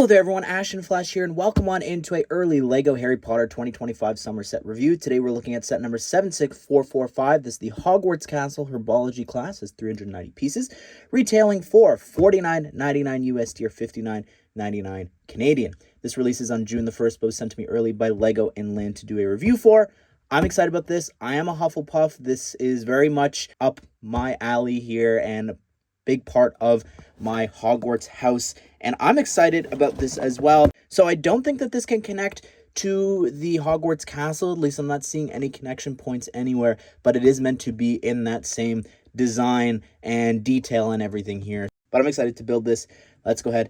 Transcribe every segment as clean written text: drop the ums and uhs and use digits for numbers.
Hello there everyone, Ash and Flash here, and welcome on into a early LEGO Harry Potter 2025 summer set review. Today we're looking at set number 76445. This is the Hogwarts Castle Herbology Class. Has 390 pieces, retailing for $49.99 USD or $59.99 Canadian. This releases on June the 1st, but was sent to me early by LEGO Inland to do a review for. I'm excited about this. I am a Hufflepuff. This is very much up my alley here and a big part of my Hogwarts house, and I'm excited about this as well. So I don't think that this can connect to the Hogwarts Castle. At least I'm not seeing any connection points anywhere, but it is meant to be in that same design and detail and everything here. But I'm excited to build this. Let's go ahead.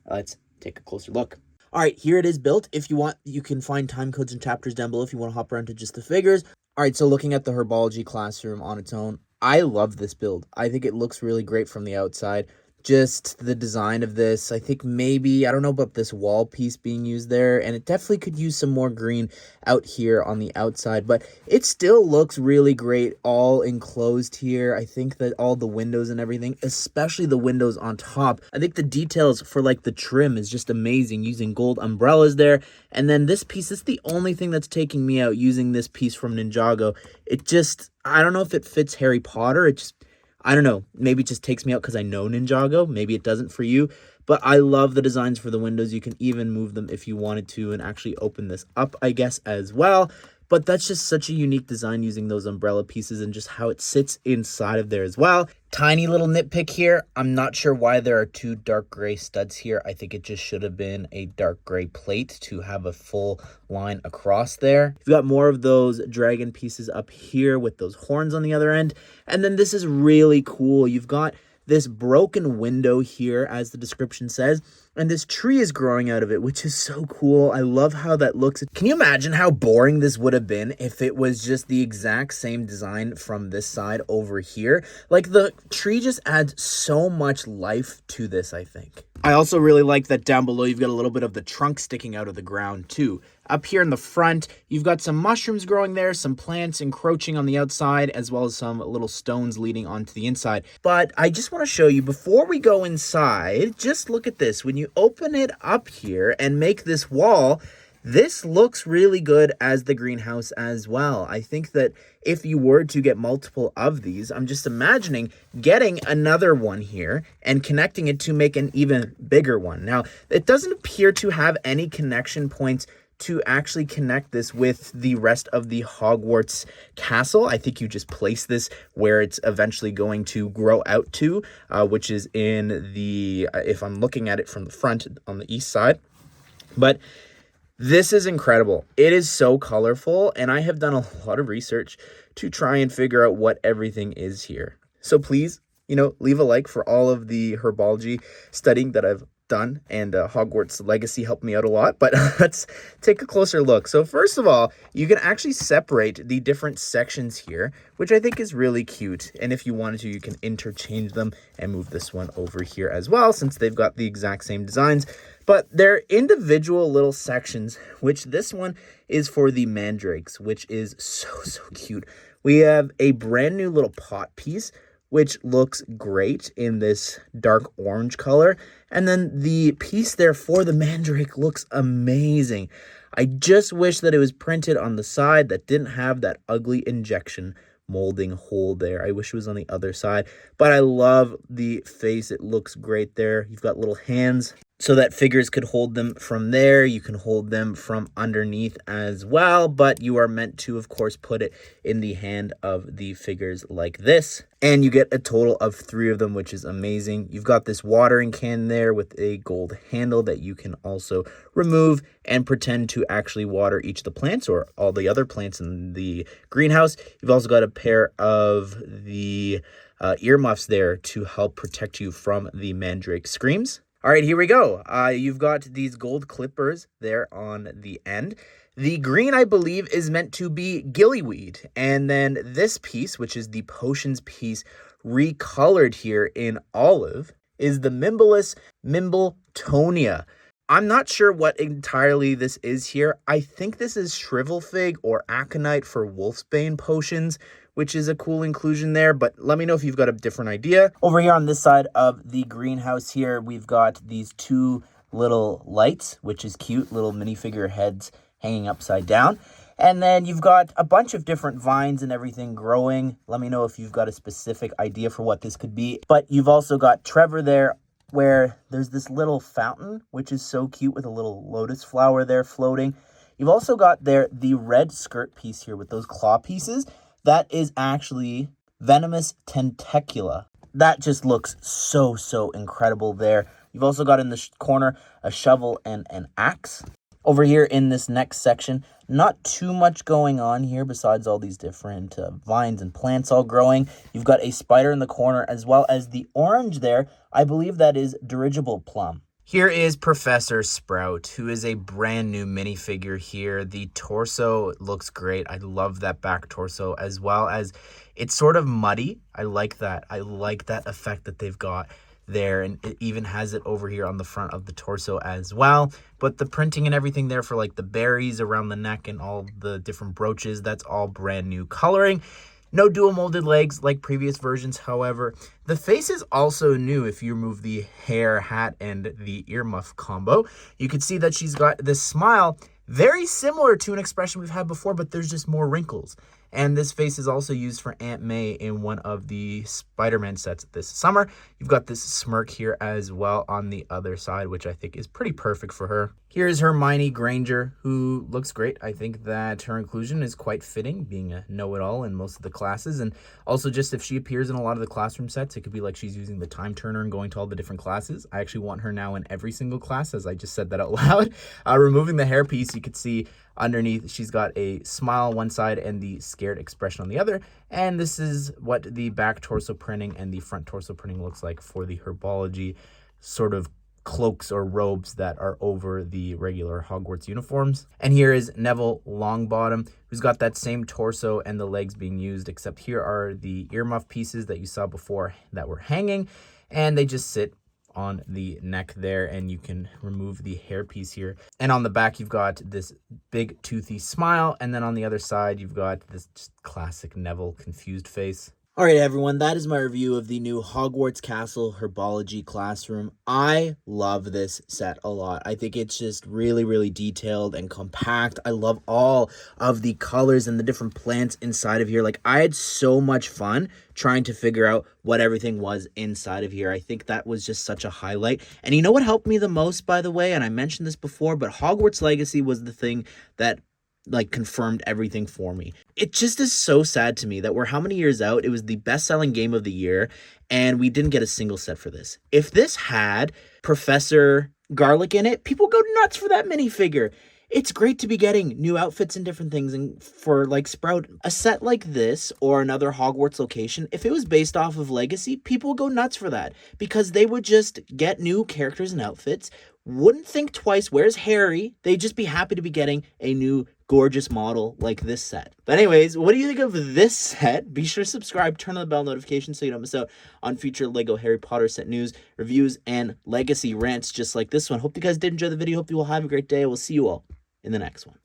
Let's take a closer look. All right, here it is built. If you want, you can find time codes and chapters down below if you want to hop around to just the figures. All right, so looking at the Herbology classroom on its own, I love this build. I think it looks really great from the outside. Just the design of this, I think maybe, I don't know about this wall piece being used there, and it definitely could use some more green out here on the outside, but it still looks really great all enclosed here. I think that all the windows and everything, especially the windows on top, I think the details for like the trim is just amazing, using gold umbrellas there. And then this piece is the only thing that's taking me out, using this piece from Ninjago. It just, I don't know if it fits Harry Potter. It just, I don't know, maybe it just takes me out because I know Ninjago. Maybe it doesn't for you, but I love the designs for the windows. You can even move them if you wanted to and actually open this up, I guess, as well. But that's just such a unique design using those umbrella pieces and just how it sits inside of there as well. Tiny little nitpick here. I'm not sure why there are two dark gray studs here. I think it just should have been a dark gray plate to have a full line across there. You've got more of those dragon pieces up here with those horns on the other end. And then this is really cool. You've got this broken window here, as the description says, and this tree is growing out of it, which is so cool. I love how that looks. Can you imagine how boring this would have been if it was just the exact same design from this side over here? Like, the tree just adds so much life to this, I think. I also really like that down below you've got a little bit of the trunk sticking out of the ground too. Up here in the front, you've got some mushrooms growing there, some plants encroaching on the outside, as well as some little stones leading onto the inside. But I just want to show you, before we go inside, just look at this. When you open it up here and make this wall, this looks really good as the greenhouse as well. I think that if you were to get multiple of these, I'm just imagining getting another one here and connecting it to make an even bigger one. Now, it doesn't appear to have any connection points to actually connect this with the rest of the Hogwarts Castle. I think you just place this where it's eventually going to grow out to, which is in the, if I'm looking at it from the front on the east side. But this is incredible. It is so colorful, and I have done a lot of research to try and figure out what everything is here. So please, leave a like for all of the herbology studying that I've done, and Hogwarts Legacy helped me out a lot, but let's take a closer look. So first of all, you can actually separate the different sections here, which I think is really cute, and if you wanted to, you can interchange them and move this one over here as well, since they've got the exact same designs. But they're individual little sections, which this one is for the mandrakes, which is so cute. We have a brand new little pot piece, which looks great in this dark orange color. And then the piece there for the mandrake looks amazing. I just wish that it was printed on the side that didn't have that ugly injection molding hole there. I wish it was on the other side, but I love the face. It looks great there. You've got little hands so that figures could hold them from there. You can hold them from underneath as well, but you are meant to, of course, put it in the hand of the figures like this. And you get a total of 3 of them, which is amazing. You've got this watering can there with a gold handle that you can also remove and pretend to actually water each of the plants or all the other plants in the greenhouse. You've also got a pair of the earmuffs there to help protect you from the mandrake screams. All right, here we go. You've got these gold clippers there on the end. The green, I believe, is meant to be gillyweed. And then this piece, which is the potions piece recolored here in olive, is the Mimbleless Mimbletonia. I'm not sure what entirely this is here. I think this is Shrivel Fig or Aconite for Wolfsbane potions, which is a cool inclusion there, but let me know if you've got a different idea. Over here on this side of the greenhouse here, we've got these 2 little lights, which is cute, little minifigure heads hanging upside down. And then you've got a bunch of different vines and everything growing. Let me know if you've got a specific idea for what this could be. But you've also got Trevor there, where there's this little fountain, which is so cute with a little lotus flower there floating. You've also got there the red skirt piece here with those claw pieces. That is actually Venomous Tentacula. That just looks so, so incredible there. You've also got in the corner a shovel and an axe. Over here in this next section, not too much going on here besides all these different vines and plants all growing. You've got a spider in the corner as well as the orange there. I believe that is dirigible plum. Here is Professor Sprout, who is a brand new minifigure here. The torso looks great. I love that back torso as well as it's sort of muddy. I like that. I like that effect that they've got there, and it even has it over here on the front of the torso as well. But the printing and everything there for like the berries around the neck and all the different brooches, that's all brand new coloring. No dual molded legs like previous versions. However, the face is also new. If you remove the hair, hat, and the earmuff combo, you can see that she's got this smile very similar to an expression we've had before, but there's just more wrinkles. And this face is also used for Aunt May in one of the Spider-Man sets this summer. You've got this smirk here as well on the other side, which I think is pretty perfect for her. Here's Hermione Granger, who looks great. I think that her inclusion is quite fitting, being a know-it-all in most of the classes. And also just if she appears in a lot of the classroom sets, it could be like she's using the time turner and going to all the different classes. I actually want her now in every single class, as I just said that out loud. Removing the hairpiece, you could see underneath she's got a smile on one side and the scared expression on the other. And this is what the back torso printing and the front torso printing looks like for the Herbology sort of cloaks or robes that are over the regular Hogwarts uniforms. And here is Neville Longbottom, who's got that same torso and the legs being used, except here are the earmuff pieces that you saw before that were hanging, and they just sit on the neck there, and you can remove the hairpiece here. And on the back, you've got this big toothy smile, and then on the other side, you've got this just classic Neville confused face. All right, everyone, that is my review of the new Hogwarts Castle Herbology Classroom. I love this set a lot. I think it's just really, really detailed and compact. I love all of the colors and the different plants inside of here. Like, I had so much fun trying to figure out what everything was inside of here. I think that was just such a highlight. And you know what helped me the most, by the way? And I mentioned this before, but Hogwarts Legacy was the thing that confirmed everything for me. It just is so sad to me that we're how many years out? It was the best-selling game of the year, and we didn't get a single set for this. If this had Professor Garlic in it, people go nuts for that minifigure. It's great to be getting new outfits and different things, and for like Sprout, a set like this or another Hogwarts location, if it was based off of Legacy, people go nuts for that because they would just get new characters and outfits, wouldn't think twice, where's Harry? They'd just be happy to be getting a new gorgeous model like this set. But anyways, what do you think of this set? Be sure to subscribe, turn on the bell notification so you don't miss out on future Lego Harry Potter set news, reviews, and legacy rants just like this one. Hope you guys did enjoy the video. Hope you all have a great day. We'll see you all in the next one.